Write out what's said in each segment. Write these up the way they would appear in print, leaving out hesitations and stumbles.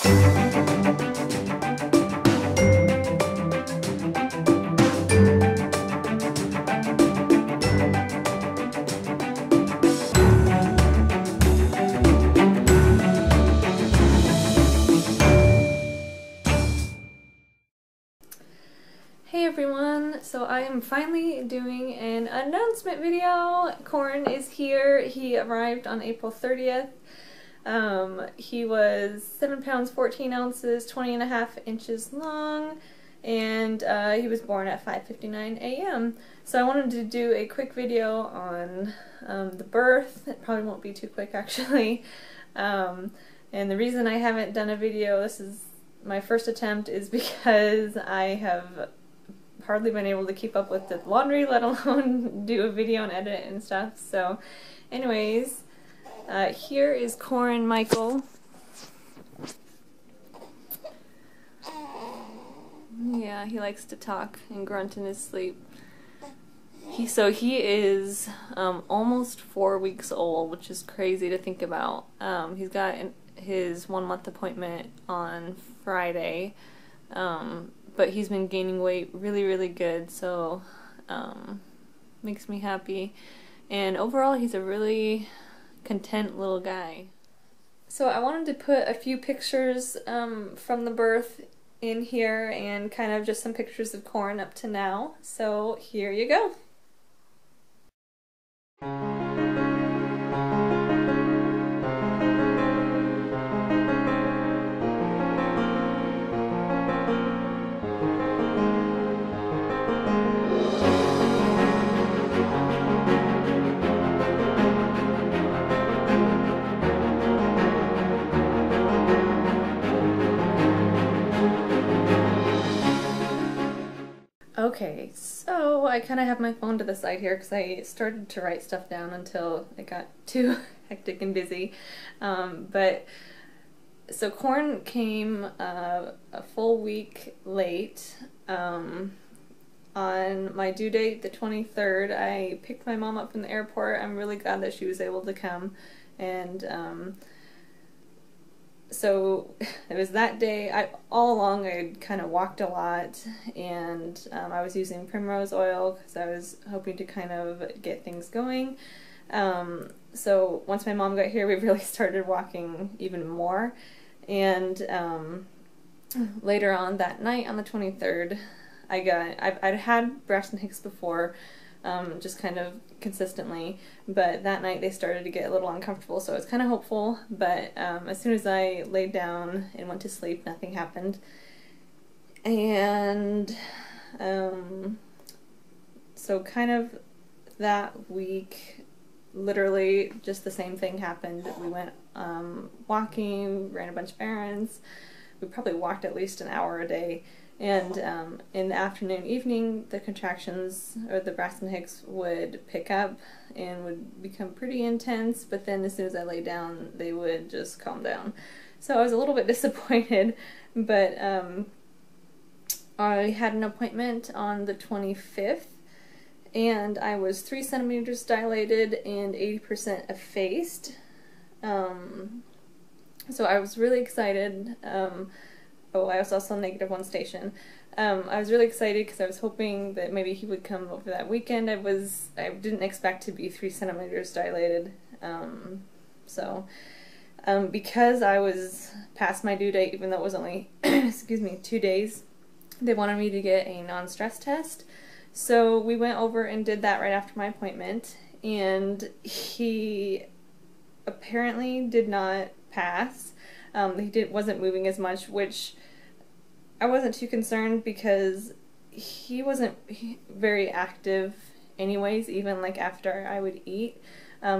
Hey everyone, so I am finally doing an announcement video. Corin is here. He arrived on April 30th. He was 7 pounds 14 ounces, 20.5 inches long, and he was born at 5:59 a.m. So I wanted to do a quick video on the birth. It probably won't be too quick actually. And the reason I haven't done a video, this is my first attempt, is because I have hardly been able to keep up with the laundry, let alone do a video and edit and stuff. So anyways, here is Corin Michael. Yeah, he likes to talk and grunt in his sleep. He is almost 4 weeks old, which is crazy to think about. He's got his 1-month appointment on Friday. But he's been gaining weight really good, so makes me happy. And overall, he's a really content little guy. So I wanted to put a few pictures from the birth in here, and kind of just some pictures of Corin up to now. So here you go. Okay, so I kind of have my phone to the side here because I started to write stuff down until it got too hectic and busy. So Corin came a full week late. On my due date, the 23rd, I picked my mom up from the airport. I'm really glad that she was able to come, and so it was that day. All along I'd kind of walked a lot, and I was using primrose oil because I was hoping to kind of get things going. So once my mom got here, we really started walking even more, and later on that night on the 23rd, I'd had Braxton Hicks before, just kind of consistently, but that night they started to get a little uncomfortable, so I was kind of hopeful, but as soon as I laid down and went to sleep, nothing happened. And so kind of that week, literally just the same thing happened. We went walking, ran a bunch of errands. We probably walked at least an hour a day. And in the afternoon, evening, the contractions, or the Braxton Hicks, would pick up and would become pretty intense, but then as soon as I lay down, they would just calm down. So I was a little bit disappointed, but I had an appointment on the 25th, and I was 3 centimeters dilated and 80% effaced. So I was really excited. Oh, I was also -1 station. I was really excited because I was hoping that maybe he would come over that weekend. I didn't expect to be 3 centimeters dilated. Because I was past my due date, even though it was only, excuse me, 2 days, they wanted me to get a non-stress test. So we went over and did that right after my appointment, and he apparently did not pass. He wasn't moving as much, which I wasn't too concerned because he wasn't very active anyways, even like after I would eat. I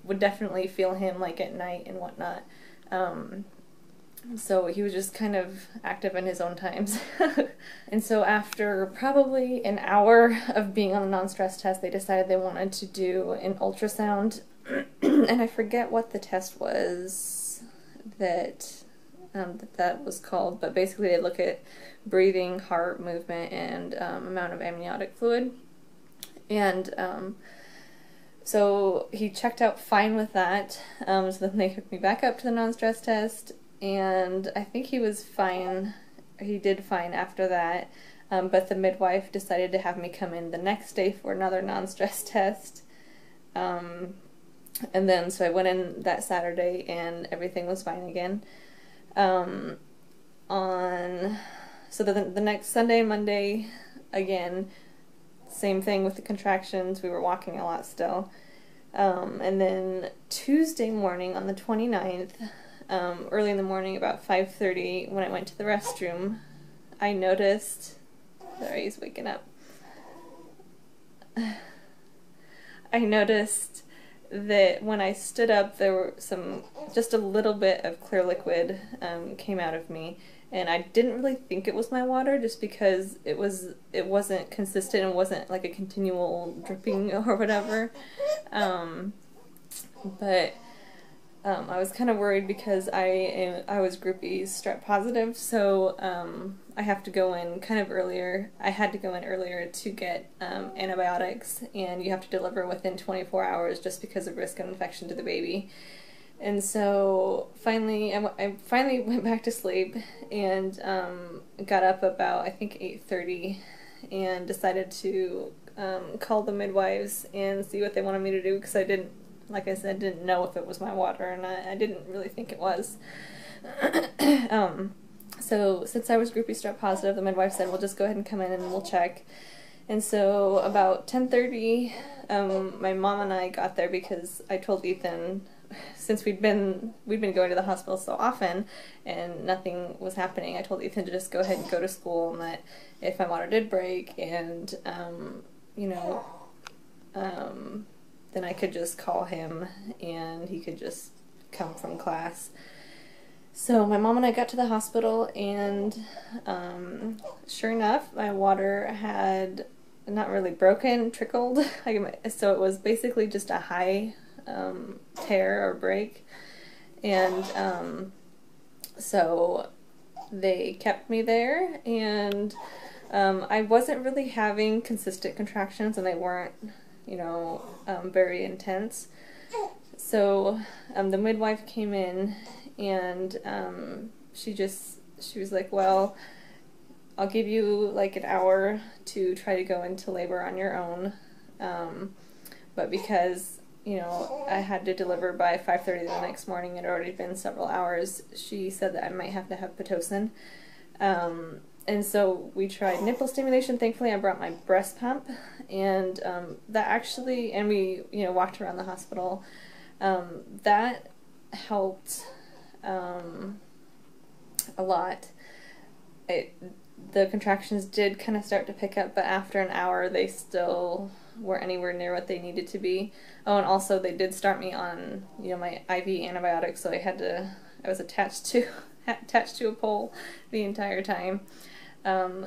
would definitely feel him like at night and whatnot. So he was just kind of active in his own times. And so after probably an hour of being on a non-stress test, they decided they wanted to do an ultrasound. And I forget what the test was that was called, but basically they look at breathing, heart movement, and amount of amniotic fluid. And so he checked out fine with that, so then they hooked me back up to the non-stress test, and I think he was fine. He did fine after that, but the midwife decided to have me come in the next day for another non-stress test. And then, so I went in that Saturday and everything was fine again. So the next Sunday and Monday, again, same thing with the contractions. We were walking a lot still. And then Tuesday morning on the 29th, early in the morning, about 5:30, when I went to the restroom, I noticed, sorry, he's waking up. I noticed that when I stood up, there were just a little bit of clear liquid came out of me, and I didn't really think it was my water, just because it wasn't consistent and wasn't like a continual dripping or whatever. But I was kind of worried because I was groupie strep positive, so I have to go in kind of earlier. I had to go in earlier to get antibiotics, and you have to deliver within 24 hours just because of risk of infection to the baby. And so finally, I finally went back to sleep and got up about, I think, 8:30, and decided to call the midwives and see what they wanted me to do, because I didn't, like I said, didn't know if it was my water, and I didn't really think it was. So since I was groupie strep positive, the midwife said, well, just go ahead and come in and we'll check. And so about 10:30, my mom and I got there, because I told Ethan, since we'd been going to the hospital so often and nothing was happening, I told Ethan to just go ahead and go to school, and that if my water did break, and you know, then I could just call him and he could just come from class. So my mom and I got to the hospital, and sure enough, my water had not really broken, trickled. So it was basically just a high tear or break. And so they kept me there, and I wasn't really having consistent contractions, and they weren't, you know, very intense. So the midwife came in, and she was like, well, I'll give you like an hour to try to go into labor on your own, but because, you know, I had to deliver by 5:30 the next morning, it had already been several hours, she said that I might have to have Pitocin. And so we tried nipple stimulation. Thankfully, I brought my breast pump, and that actually, and we, you know, walked around the hospital. That helped a lot. The contractions did kind of start to pick up, but after an hour, they still weren't anywhere near what they needed to be. Oh, and also they did start me on, you know, my IV antibiotics, so I was attached to a pole the entire time.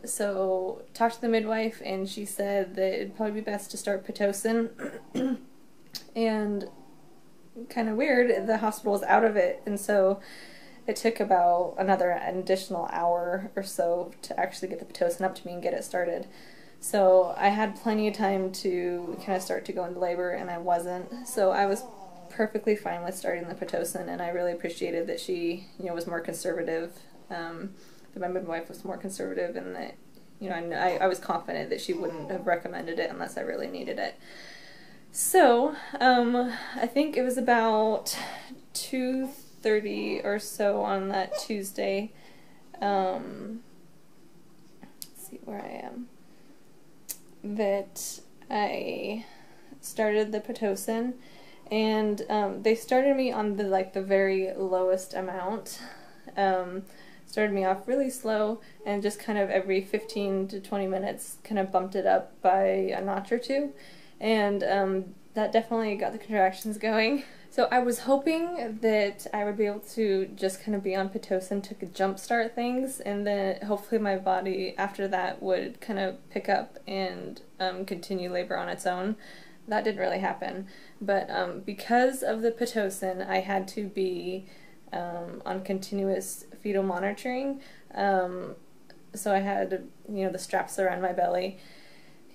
So talked to the midwife, and she said that it'd probably be best to start Pitocin. And kind of weird, the hospital was out of it, and so it took about an additional hour or so to actually get the Pitocin up to me and get it started. So I had plenty of time to kind of start to go into labor, and I wasn't. So I was perfectly fine with starting the Pitocin, and I really appreciated that she, you know, was more conservative, that my midwife was more conservative, and that, you know, I was confident that she wouldn't have recommended it unless I really needed it. So, I think it was about 2:30 or so on that Tuesday. Let's see where I am. That I started the Pitocin, and they started me on the very lowest amount. Started me off really slow, and just kind of every 15 to 20 minutes kind of bumped it up by a notch or two, and that definitely got the contractions going. So I was hoping that I would be able to just kind of be on Pitocin to jumpstart things, and then hopefully my body after that would kind of pick up and continue labor on its own. That didn't really happen, but because of the Pitocin, I had to be on continuous fetal monitoring. So I had, you know, the straps around my belly,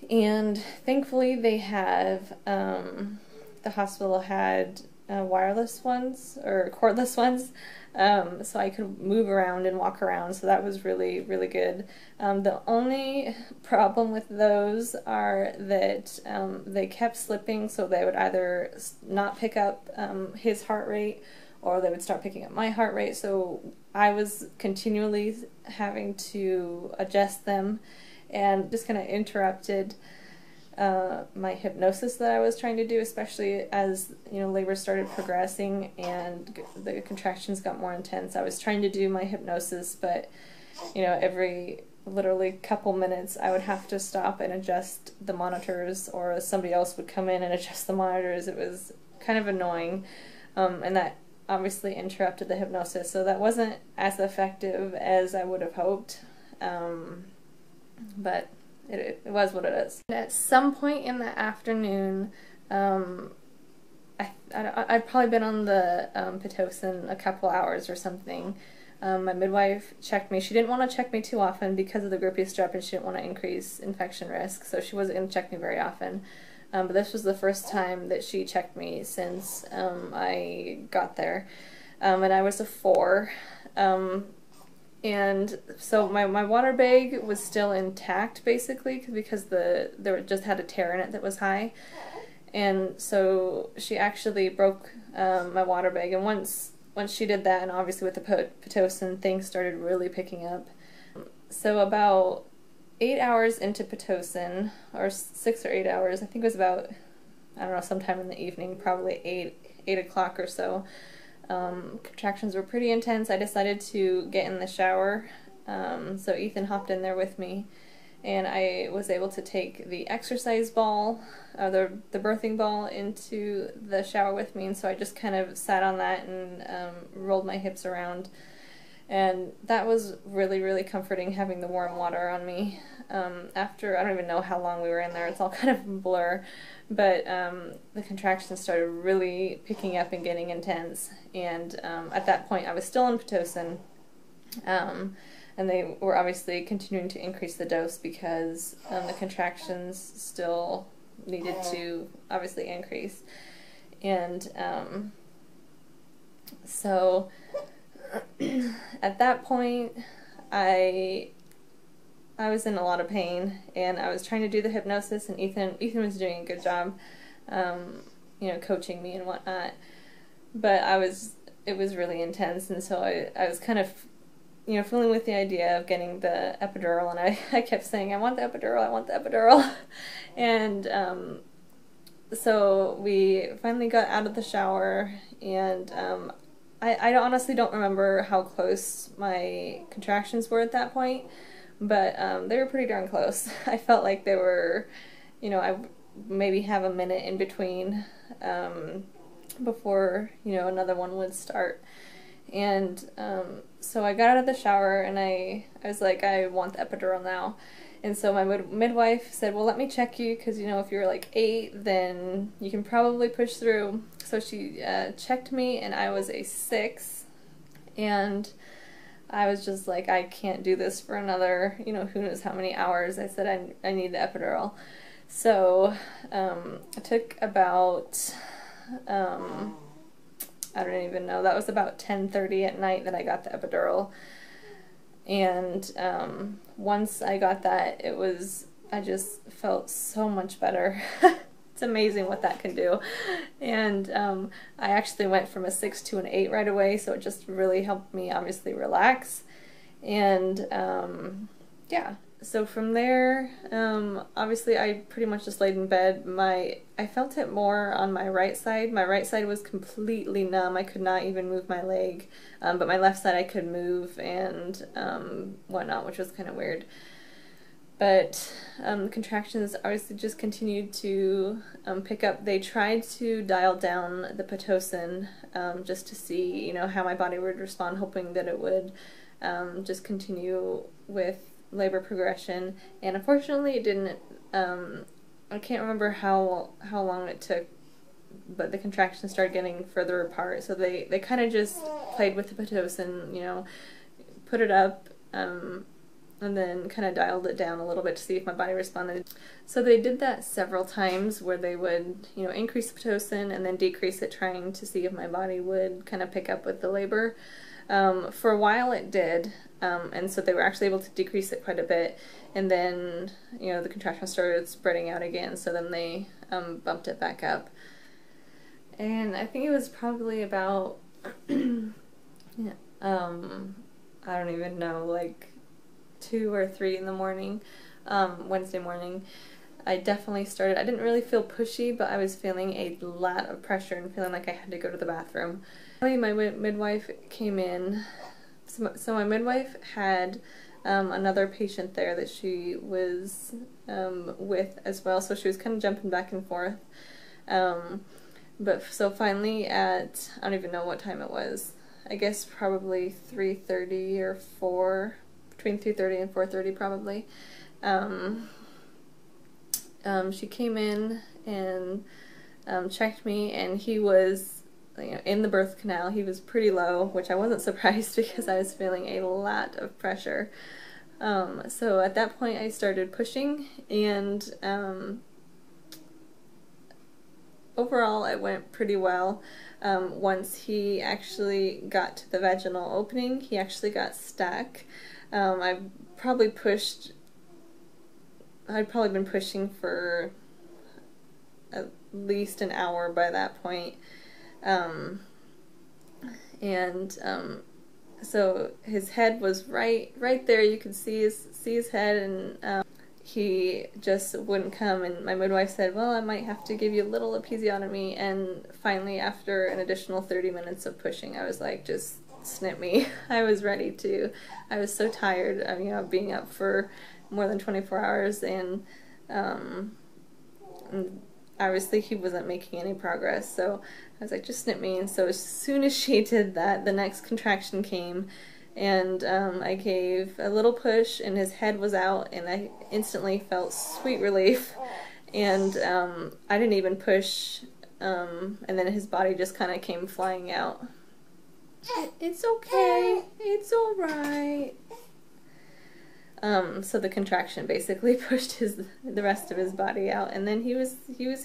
and thankfully they have, the hospital had wireless ones or cordless ones, so I could move around and walk around, so that was really, really good. The only problem with those are that they kept slipping, so they would either not pick up his heart rate, or they would start picking up my heart rate, so I was continually having to adjust them, and just kind of interrupted my hypnosis that I was trying to do, especially as, you know, labor started progressing and the contractions got more intense. I was trying to do my hypnosis, but, you know, every literally couple minutes I would have to stop and adjust the monitors, or somebody else would come in and adjust the monitors. It was kind of annoying, and that obviously interrupted the hypnosis, so that wasn't as effective as I would have hoped, but it was what it is. And at some point in the afternoon, I'd probably been on the Pitocin a couple hours or something. My midwife checked me. She didn't want to check me too often because of the grippy strep, and she didn't want to increase infection risk, so she wasn't going to check me very often. But this was the first time that she checked me since I got there, and I was a 4. And so my water bag was still intact, basically, because there just had a tear in it that was high. And so she actually broke my water bag, and once she did that, and obviously with the Pitocin, things started really picking up. So about 8 hours into Pitocin, or 6 or 8 hours, I think it was about, I don't know, sometime in the evening, probably 8 o'clock or so, contractions were pretty intense. I decided to get in the shower, so Ethan hopped in there with me, and I was able to take the exercise ball, the birthing ball, into the shower with me, and so I just kind of sat on that and rolled my hips around, and that was really, really comforting, having the warm water on me. After, I don't even know how long we were in there, it's all kind of a blur, but the contractions started really picking up and getting intense, and at that point I was still on Pitocin, and they were obviously continuing to increase the dose because the contractions still needed to obviously increase, and so at that point I was in a lot of pain, and I was trying to do the hypnosis, and Ethan was doing a good job, you know, coaching me and whatnot, but it was really intense, and so I was kind of, you know, fooling with the idea of getting the epidural, and I kept saying, I want the epidural, I want the epidural, and so we finally got out of the shower, and I honestly don't remember how close my contractions were at that point, but they were pretty darn close. I felt like they were, you know, I maybe have a minute in between before, you know, another one would start. And so I got out of the shower, and I was like, I want the epidural now. And so my midwife said, well, let me check you, because, you know, if you're like 8, then you can probably push through. So she checked me, and I was a 6, and I was just like, I can't do this for another, you know, who knows how many hours. I said, I need the epidural. So it took about, I don't even know, that was about 10:30 at night that I got the epidural. And once I got that, I just felt so much better. It's amazing what that can do. And I actually went from a 6 to an 8 right away, so it just really helped me obviously relax. And yeah, so from there, obviously I pretty much just laid in bed. I felt it more on my right side. My right side was completely numb. I could not even move my leg, but my left side I could move and whatnot, which was kind of weird. But the contractions obviously just continued to pick up. They tried to dial down the Pitocin just to see, you know, how my body would respond, hoping that it would just continue with labor progression. And unfortunately, it didn't. I can't remember how long it took, but the contractions started getting further apart. So they kind of just played with the Pitocin, you know, put it up. and then kind of dialed it down a little bit to see if my body responded. So they did that several times where they would, you know, increase the Pitocin and then decrease it, trying to see if my body would kind of pick up with the labor. For a while it did, and so they were actually able to decrease it quite a bit, and then, you know, the contractions started spreading out again, so then they bumped it back up. And I think it was probably about, yeah, I don't even know, like 2 or 3 in the morning, Wednesday morning. I definitely started, I didn't really feel pushy, but I was feeling a lot of pressure and feeling like I had to go to the bathroom. My midwife came in, so my midwife had another patient there that she was with as well, so she was kind of jumping back and forth. But so finally at, I don't even know what time it was, I guess probably 3:30 or 4, between 3:30 and 4:30 probably. She came in and checked me, and he was, you know, in the birth canal. He was pretty low, which I wasn't surprised because I was feeling a lot of pressure. So at that point I started pushing, and overall it went pretty well. Once he actually got to the vaginal opening, he actually got stuck. I'd probably been pushing for at least an hour by that point. So his head was right there. You could see his head, and he just wouldn't come, and my midwife said, well, I might have to give you a little episiotomy. And finally, after an additional 30 minutes of pushing, I was like, just snip me. I was ready to. I was so tired of, you know, being up for more than 24 hours, and obviously he wasn't making any progress, so I was like, just snip me. And so as soon as she did that, the next contraction came, and I gave a little push, and his head was out, and I instantly felt sweet relief. And I didn't even push, and then his body just kind of came flying out. It's okay, it's alright. So the contraction basically pushed the rest of his body out, and then he was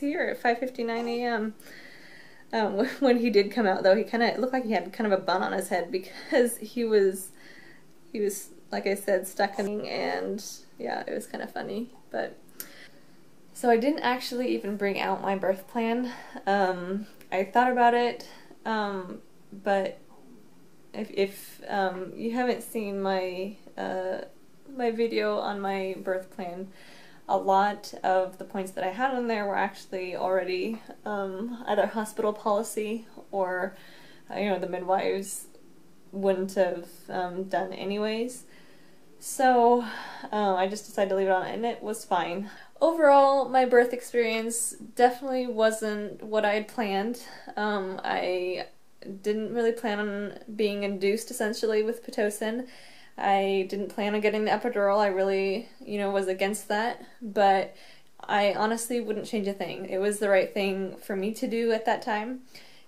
here at 5:59 a.m. When he did come out, though, he kind of looked like he had kind of a bun on his head, because he was like I said, stuck in, and yeah, it was kind of funny. But so I didn't actually even bring out my birth plan. I thought about it, but if you haven't seen my my video on my birth plan, a lot of the points that I had on there were actually already either hospital policy, or you know, the midwives wouldn't have done anyways. So I just decided to leave it on, and it was fine. Overall, my birth experience definitely wasn't what I had planned. I didn't really plan on being induced, essentially, with Pitocin. I didn't plan on getting the epidural. I really, you know, was against that, but I honestly wouldn't change a thing. It was the right thing for me to do at that time,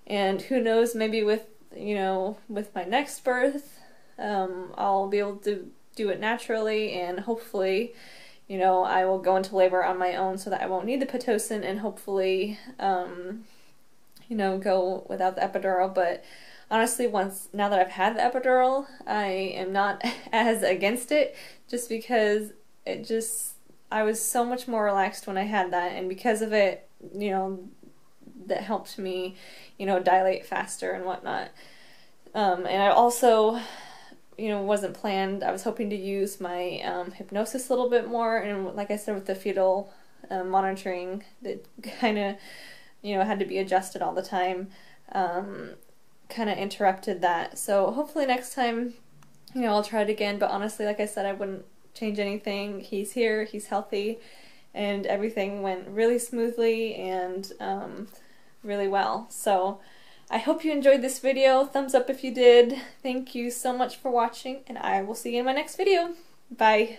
and who knows, maybe with, you know, with my next birth, I'll be able to do it naturally, and hopefully, you know, I will go into labor on my own so that I won't need the Pitocin, and hopefully, you know, go without the epidural. But honestly, now that I've had the epidural, I am not as against it, just because I was so much more relaxed when I had that, and because of it, you know, that helped me, you know, dilate faster and whatnot. And I also, you know, wasn't planned. I was hoping to use my hypnosis a little bit more, and like I said, with the fetal monitoring, that kind of, you know, had to be adjusted all the time. Kind of interrupted that. So hopefully next time, you know, I'll try it again. But honestly, like I said, I wouldn't change anything. He's here, he's healthy, and everything went really smoothly and really well. So I hope you enjoyed this video. Thumbs up if you did. Thank you so much for watching, and I will see you in my next video. Bye.